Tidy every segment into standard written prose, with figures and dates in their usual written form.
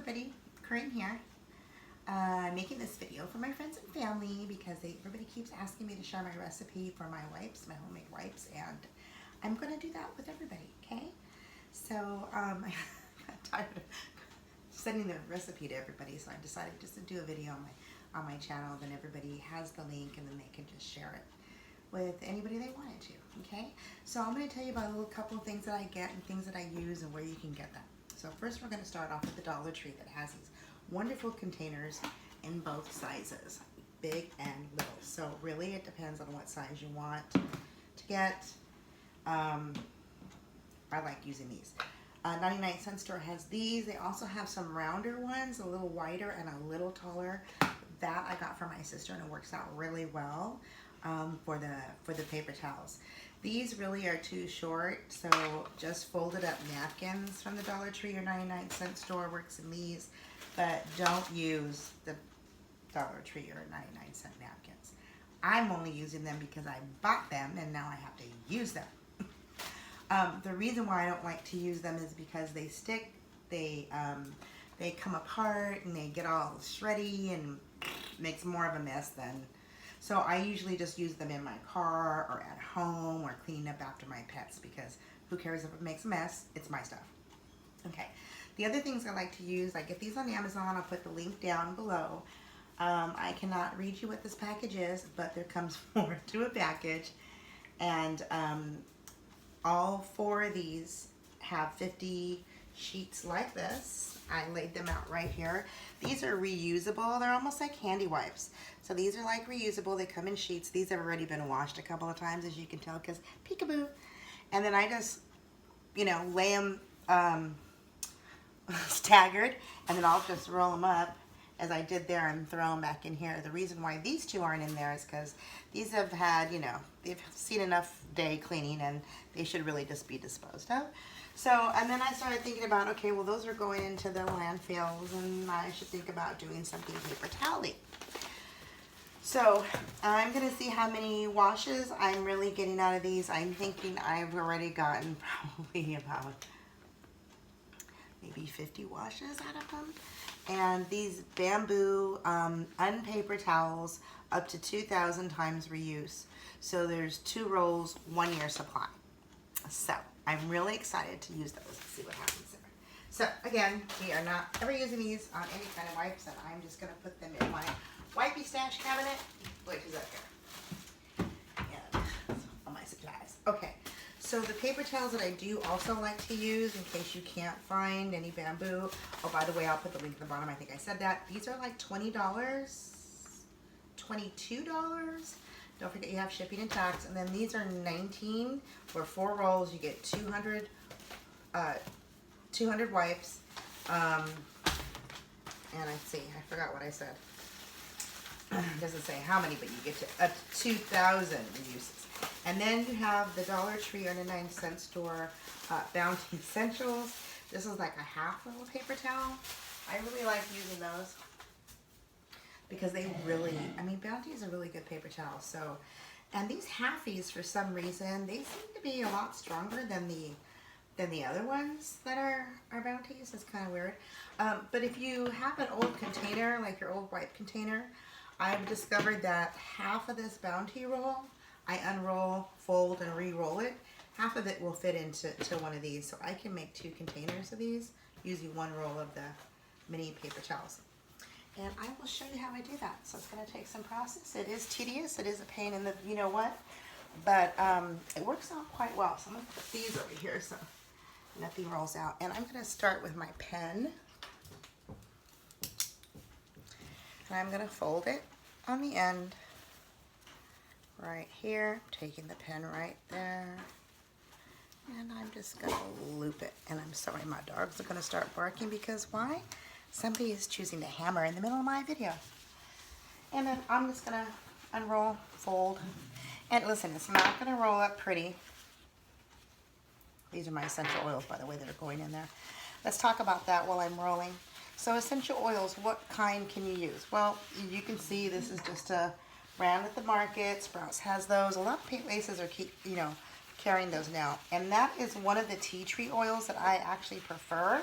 everybody, Corinne here. I'm making this video for my friends and family because everybody keeps asking me to share my recipe for my wipes, my homemade wipes, and I'm going to do that with everybody, okay? So I got tired of sending the recipe to everybody, so I decided just to do a video on my channel. Then everybody has the link and then they can just share it with anybody they wanted to, okay? So I'm going to tell you about a little couple of things that I get and things that I use and where you can get them. So first we're going to start off with the Dollar Tree that has these wonderful containers in both sizes, big and little. So really it depends on what size you want to get. I like using these. 99-cent store has these. They also have some rounder ones, a little wider and a little taller. That I got from my sister and it works out really well for the paper towels. These really are too short, so just folded up napkins from the Dollar Tree or 99-cent store works in these, but don't use the Dollar Tree or 99-cent napkins. I'm only using them because I bought them and now I have to use them. The reason why I don't like to use them is because they stick, they come apart and they get all shreddy and makes more of a mess than. So I usually just use them in my car or at home or cleaning up after my pets because who cares if it makes a mess? It's my stuff. Okay. The other things I like to use, I get these on Amazon. I'll put the link down below. I cannot read you what this package is, but there comes more to a package. And all four of these have 50 sheets like this. I laid them out right here. These are reusable. They're almost like handy wipes. So these are like reusable. They come in sheets. These have already been washed a couple of times, as you can tell, because peekaboo. And then I just, you know, lay them staggered, and then I'll just roll them up as I did there and throw them back in here. The reason why these two aren't in there is because these have had, you know, they've seen enough day cleaning and they should really just be disposed of. So, and then I started thinking about, okay, well, those are going into the landfills and I should think about doing something paper towel-y. So I'm going to see how many washes I'm really getting out of these. I'm thinking I've already gotten probably about maybe 50 washes out of them. And these bamboo unpaper towels up to 2,000 times reuse. So there's 2 rolls, 1 year supply. So I'm really excited to use those and see what happens there. So again, we are not ever using these on any kind of wipes, and I'm just going to put them in my wipey stash cabinet, which is up here. And all my supplies. Okay, so the paper towels that I do also like to use in case you can't find any bamboo. Oh, by the way, I'll put the link at the bottom. I think I said that. These are like $20, $22. Don't forget you have shipping and tax. And then these are $19 for 4 rolls. You get 200 wipes. And let's see, I forgot what I said. It doesn't say how many, but you get to up to 2,000 uses. And then you have the Dollar Tree or 99-cent store Bounty Essentials. This is like a half little paper towel. I really like using those because they really, I mean, Bounty is a really good paper towel. So, and these halfies, for some reason, they seem to be a lot stronger than the other ones that are Bounties. It's kind of weird. But if you have an old container, like your old wipe container, I've discovered that half of this Bounty roll, I unroll, fold, and re-roll it. Half of it will fit into one of these. So I can make 2 containers of these using 1 roll of the mini paper towels. And I will show you how I do that. So it's going to take some process. It is tedious. It is a pain in the you know what. But it works out quite well. So I'm going to put these over here so nothing rolls out. And I'm going to start with my pen. And I'm going to fold it on the end right here. Taking the pen right there. And I'm just going to loop it. And I'm sorry, my dogs are going to start barking because why? Somebody is choosing to hammer in the middle of my video. And then I'm just going to unroll, fold. And listen, it's not going to roll up pretty. These are my essential oils, by the way, that are going in there. Let's talk about that while I'm rolling. So essential oils, what kind can you use? Well, you can see this is just a brand at the market. Sprouts has those. A lot of paint places are carrying those now. And that is one of the tea tree oils that I actually prefer.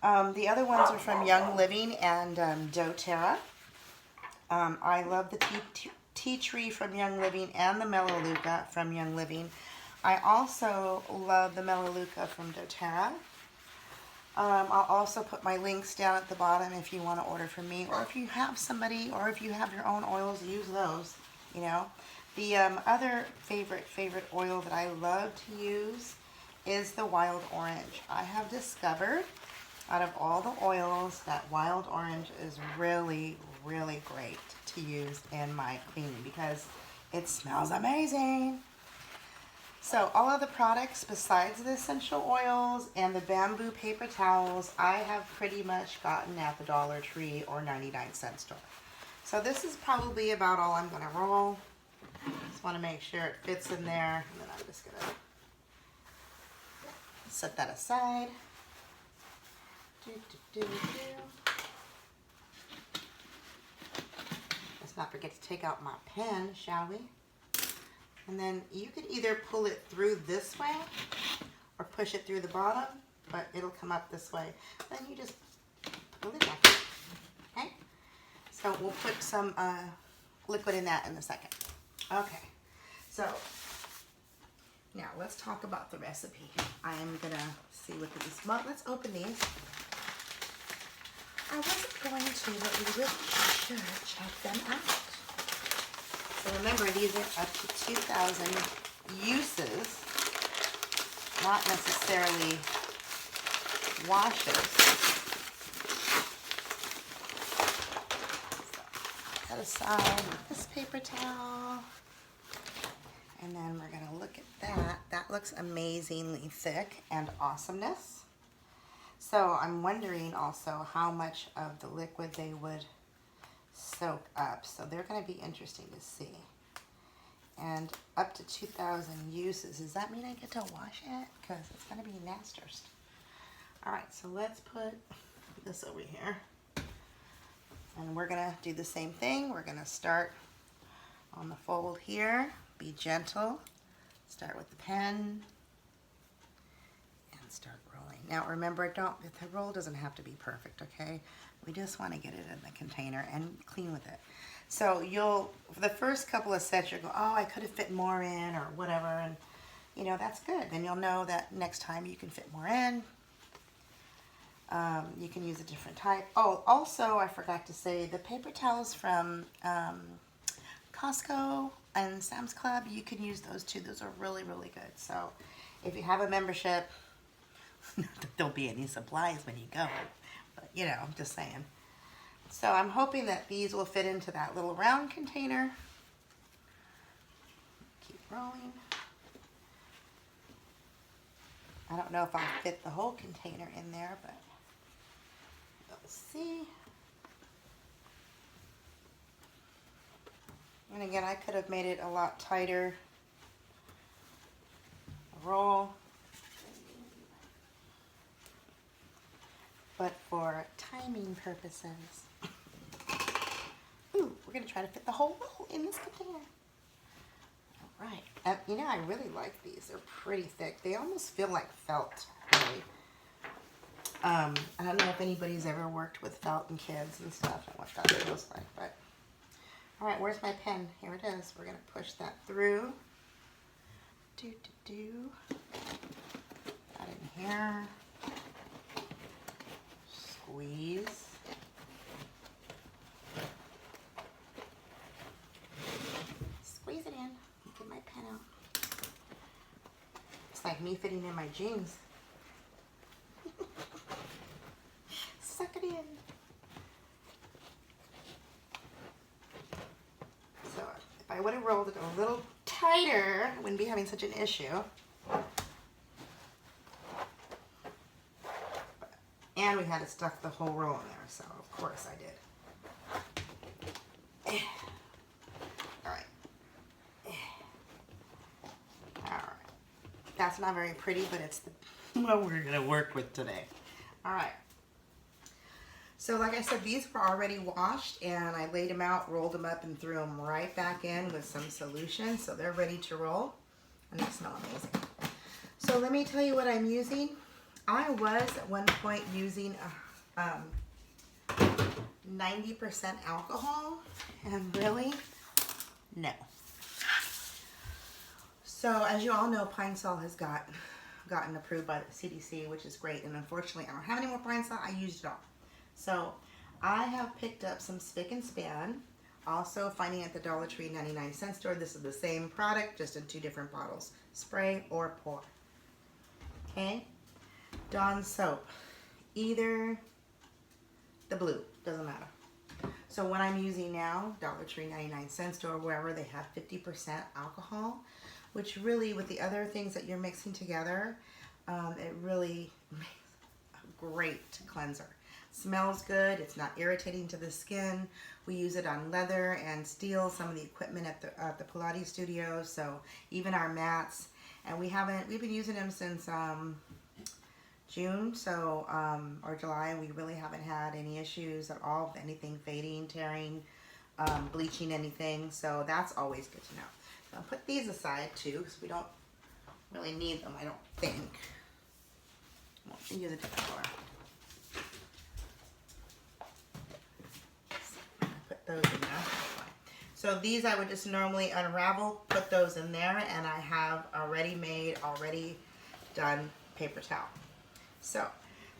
The other ones are from Young Living and DoTerra. I love the tea tree from Young Living and the Melaleuca from Young Living. I also love the Melaleuca from DoTerra. I'll also put my links down at the bottom if you want to order from me, or if you have somebody, or if you have your own oils, use those, you know. The other favorite oil that I love to use is the wild orange. I have discovered out of all the oils that wild orange is really, really great to use in my cleaning because it smells amazing. So all of the products besides the essential oils and the bamboo paper towels, I have pretty much gotten at the Dollar Tree or 99-cent store. So this is probably about all I'm going to roll. Just want to make sure it fits in there, and then I'm just going to set that aside. Let's not forget to take out my pen, shall we? And then you could either pull it through this way or push it through the bottom, but it'll come up this way. Then you just pull it back. Okay? So we'll put some liquid in that in a second. Okay. So now let's talk about the recipe. I'm going to see what these, well, let's open these. I wasn't going to, but we really should check them out. So remember, these are up to 2,000 uses, not necessarily washes. So set aside with this paper towel. And then we're going to look at that. That looks amazingly thick and awesomeness. So I'm wondering also how much of the liquid they would soak up. So they're going to be interesting to see. And up to 2,000 uses. Does that mean I get to wash it? Because it's going to be nasty. Alright, so let's put this over here. And we're going to do the same thing. We're going to start on the fold here. Be gentle. Start with the pen. And start rolling. Now remember, the roll doesn't have to be perfect, okay? We just want to get it in the container and clean with it. So for the first couple of sets, you'll go, oh, I could have fit more in or whatever. And, you know, that's good. Then you'll know that next time you can fit more in. You can use a different type. Oh, also, I forgot to say, the paper towels from Costco and Sam's Club, you can use those too. Those are really, really good. So if you have a membership, not that there'll be any supplies when you go, but you know, I'm just saying. So I'm hoping that these will fit into that little round container. Keep rolling. I don't know if I'll fit the whole container in there, but we'll see. And again, I could have made it a lot tighter. Roll. But for timing purposes, ooh, we're going to try to fit the whole roll in this container. All right. You know, I really like these. They're pretty thick. They almost feel like felt, really. I don't know if anybody's ever worked with felt and kids and stuff and what that feels like, but all right, where's my pen? Here it is. We're going to push that through. That in here. Squeeze. Squeeze it in. Get my pen out. It's like me fitting in my jeans. Suck it in. So if I would have rolled it a little tighter, I wouldn't be having such an issue. And we had to stuff the whole roll in there, so of course I did. All right. All right. That's not very pretty, but it's what we're going to work with today. All right. So like I said, these were already washed, and I laid them out, rolled them up, and threw them right back in with some solution, so they're ready to roll, and they smell amazing. So let me tell you what I'm using. I was at one point using 90% alcohol, and really, no. So as you all know, Pine Sol has gotten approved by the CDC, which is great. And unfortunately, I don't have any more Pine Sol. I used it all. So I have picked up some Spic and Span. Also finding at the Dollar Tree 99-cent store. This is the same product, just in 2 different bottles. Spray or pour. Okay. Dawn soap. Either the blue. Doesn't matter. So what I'm using now, Dollar Tree 99-cent store, wherever they have 50% alcohol, which really, with the other things that you're mixing together, it really makes a great cleanser. Smells good. It's not irritating to the skin. We use it on leather and steel, some of the equipment at the Pilates studio. So even our mats, and we've been using them since June, so or July. We really haven't had any issues at all with anything fading, tearing, bleaching anything. So that's always good to know. So I'll put these aside too, because we don't really need them, I don't think. We'll use a different color. Put those in there. So these I would just normally unravel, put those in there, and I have already done paper towel. So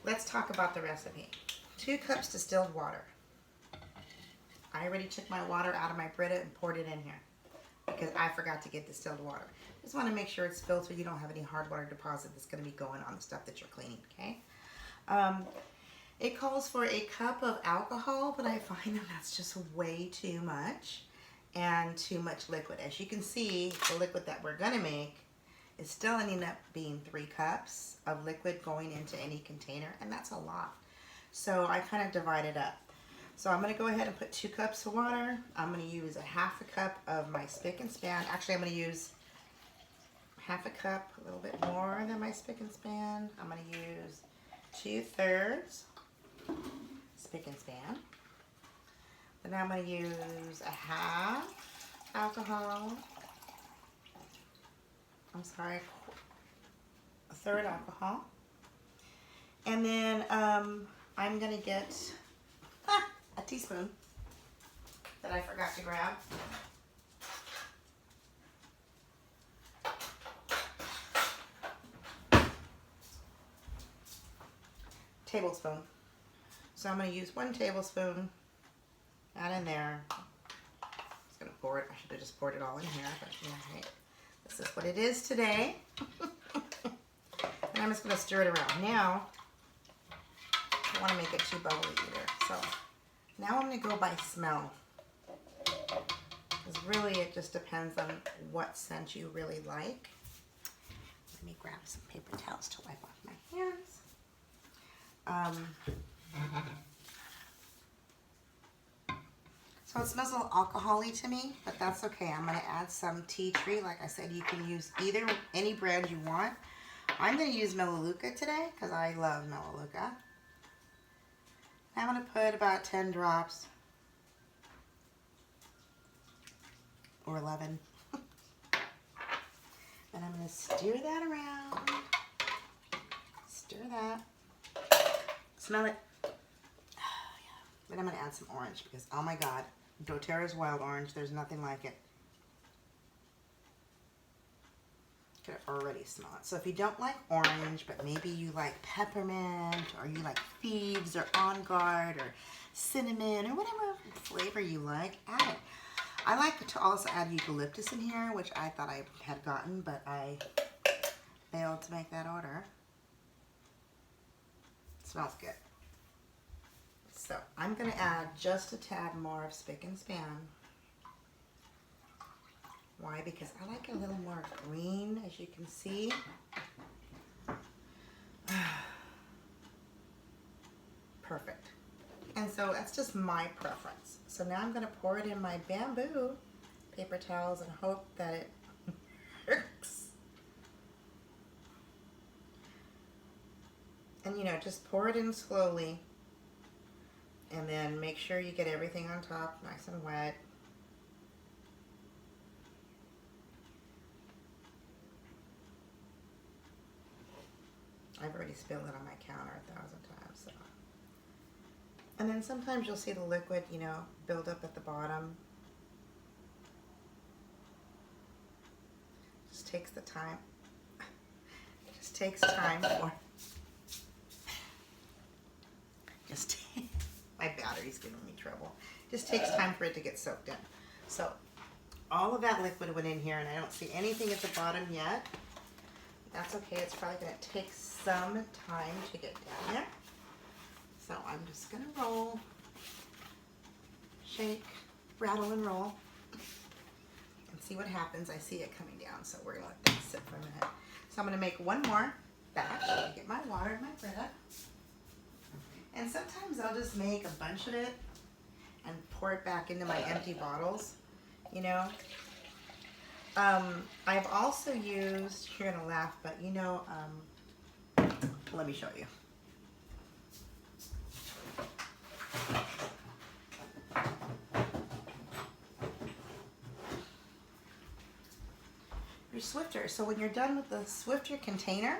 let's talk about the recipe. 2 cups distilled water. I already took my water out of my Brita and poured it in here because I forgot to get distilled water. Just want to make sure it's filtered. You don't have any hard water deposit that's going to be going on the stuff that you're cleaning, okay? It calls for a cup of alcohol, but I find that that's just way too much and too much liquid. As you can see, the liquid that we're going to make is still ending up being 3 cups of liquid going into any container, and that's a lot. So I kind of divide it up. So I'm going to go ahead and put 2 cups of water. I'm going to use a half a cup of my Spic and Span. Actually, I'm going to use half a cup, a little bit more than my Spic and Span. I'm going to use 2/3 Spic and Span. Then I'm going to use a half alcohol. I'm sorry, a third alcohol. And then I'm going to get a teaspoon that I forgot to grab. Tablespoon. So I'm going to use 1 tablespoon. Add in there. I'm just going to pour it. I should have just poured it all in here, but yeah, right. This is what it is today. And I'm just going to stir it around. Now, I don't want to make it too bubbly either. So now I'm going to go by smell. Because really it just depends on what scent you really like. Let me grab some paper towels to wipe off my hands. So it smells a little alcohol-y to me, but that's okay. I'm going to add some tea tree. Like I said, you can use any brand you want. I'm going to use Melaleuca today because I love Melaleuca. I'm going to put about 10 drops or 11. And I'm going to stir that around. Stir that. Smell it. Oh, yeah. Then I'm going to add some orange because, oh my God, DoTerra's wild orange. There's nothing like it. You can already smell it. So if you don't like orange, but maybe you like peppermint, or you like thieves, or on guard, or cinnamon, or whatever flavor you like, add it. I like to also add eucalyptus in here, which I thought I had gotten, but I failed to make that order. It smells good. So I'm going to add just a tad more of Spic and Span. Why? Because I like it a little more green, as you can see. Perfect. And so that's just my preference. So now I'm going to pour it in my bamboo paper towels and hope that it works. And you know, just pour it in slowly. And then make sure you get everything on top nice and wet. I've already spilled it on my counter 1,000 times. So. And then sometimes you'll see the liquid, you know, build up at the bottom. Just takes the time. It just takes time for. Just my battery's giving me trouble. Just takes time for it to get soaked in. So all of that liquid went in here, and I don't see anything at the bottom yet. That's okay. It's probably going to take some time to get down there. So I'm just going to roll, shake, rattle, and roll, and see what happens. I see it coming down, so we're going to let that sit for a minute. So I'm going to make one more batch. I'm going to get my water and my Brita. And sometimes I'll just make a bunch of it and pour it back into my empty bottles, you know. I've also used, you're going to laugh, but you know, let me show you. Your Swifter. So when you're done with the Swifter container,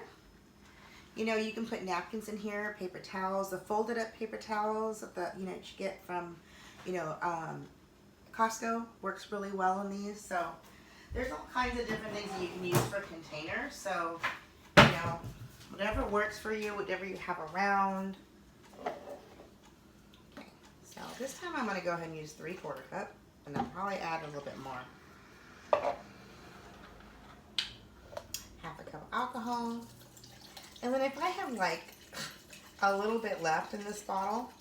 you know, you can put napkins in here, paper towels, the folded up paper towels that you know, that you get from, you know, Costco works really well in these. So there's all kinds of different things that you can use for containers. So, you know, whatever works for you, whatever you have around. Okay, so this time I'm going to go ahead and use 3/4 cup, and I'll probably add a little bit more. 1/2 cup of alcohol. And then if I have like a little bit left in this bottle,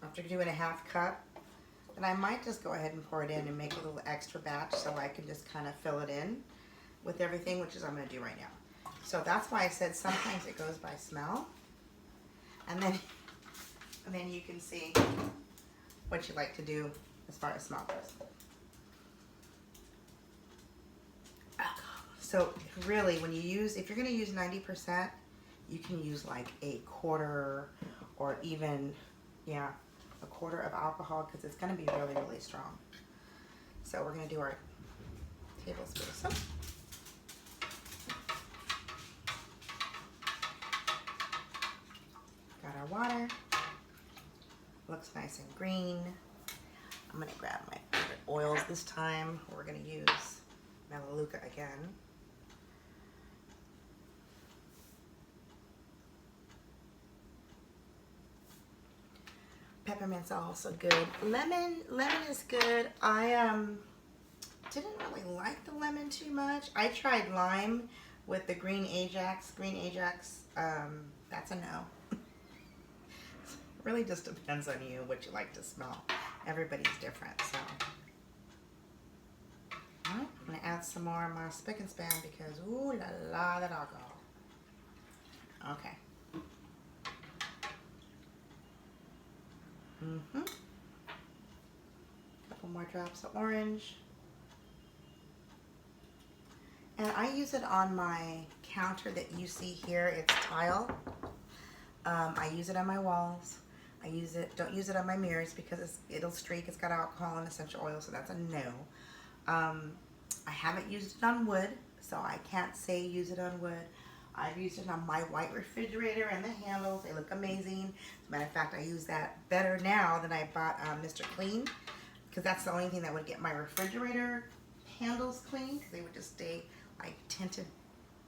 after doing a 1/2 cup, then I might just go ahead and pour it in and make a little extra batch so I can just kind of fill it in with everything, which is what I'm going to do right now. So that's why I said sometimes it goes by smell. And then you can see what you like to do as far as smell goes. So really, when you use, if you're going to use 90%, you can use like 1/4 or even, yeah, 1/4 of alcohol, because it's going to be really, really strong. So we're going to do our tablespoon of soap. Got our water. Looks nice and green. I'm going to grab my favorite oils this time. We're going to use Melaleuca again. Peppermint's also good. Lemon is good. I didn't really like the lemon too much. I tried lime with the green Ajax. Green Ajax, that's a no. Really just depends on you, what you like to smell. Everybody's different, so. All right, I'm gonna add some more of my Spic and Span because, ooh la la, that alcohol. Okay. Couple more drops of orange. And I use it on my counter that you see here. It's tile. I use it on my walls. I use it, don't use it on my mirrors because it'll streak. It's got alcohol and essential oil, so that's a no. I haven't used it on wood, so I can't say use it on wood. I've used it on my white refrigerator and the handles. They look amazing. As a matter of fact, I use that better now than I bought Mr. Clean, because that's the only thing that would get my refrigerator handles clean, because they would just stay like tinted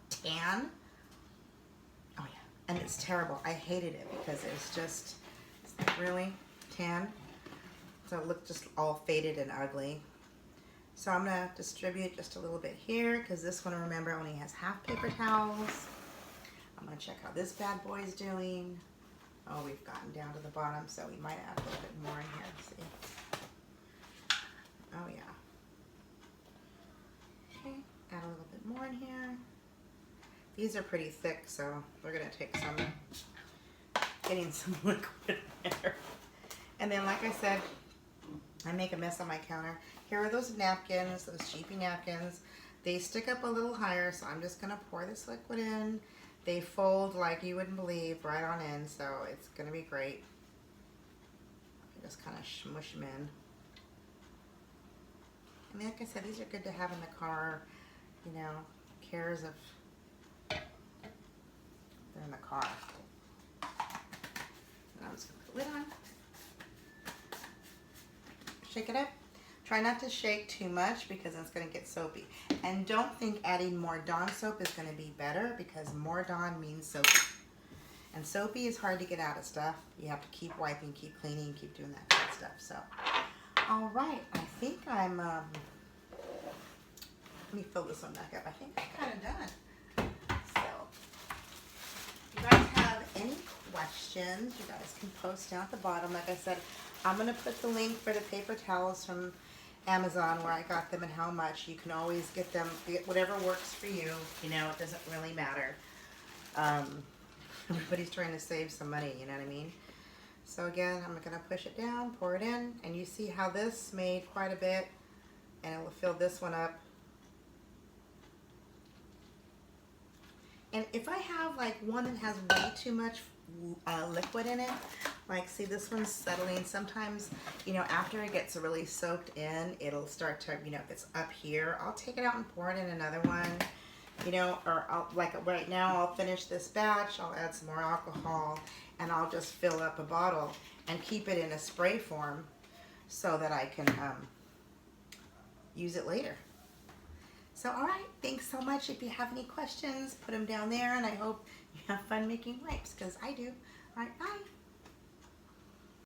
tan. Oh yeah, and it's terrible. I hated it because it's just, it's like really tan. So it looked just all faded and ugly. So I'm gonna distribute just a little bit here, because this one, remember, only has half paper towels. I'm gonna check how this bad boy is doing. Oh, we've gotten down to the bottom, so we might add a little bit more in here. See? Oh yeah. Okay, add a little bit more in here. These are pretty thick, so they're gonna take some getting some liquid there. And then, like I said, I make a mess on my counter. Here are those napkins, those cheapy napkins. They stick up a little higher, so I'm just gonna pour this liquid in. They fold like you wouldn't believe right on in, so it's gonna be great. Just kind of smush them in. And like I said, these are good to have in the car, you know, cares of They're in the car. And I'm just going to put the lid on. Shake it up. Try not to shake too much because it's going to get soapy. And don't think adding more Dawn soap is going to be better, because more Dawn means soapy. And soapy is hard to get out of stuff. You have to keep wiping, keep cleaning, keep doing that kind of stuff. So, all right. I think I'm, let me fill this one back up. I think I'm kind of done. So, if you guys have any questions, you guys can post down at the bottom. Like I said, I'm going to put the link for the paper towels from Amazon, where I got them and how much. You can always get them, get whatever works for you. You know, it doesn't really matter. Everybody's trying to save some money, you know what I mean? So again, I'm going to push it down, pour it in, and you see how this made quite a bit, and it will fill this one up. And if I have like one that has way too much liquid in it, like see this one's settling, sometimes, you know, after it gets really soaked in, it'll start to, you know, if it's up here, I'll take it out and pour it in another one, you know, or I'll, like right now I'll finish this batch, I'll add some more alcohol, and I'll just fill up a bottle and keep it in a spray form so that I can use it later. So, all right, thanks so much. If you have any questions, put them down there, and I hope you have fun making wipes, because I do. All right, bye.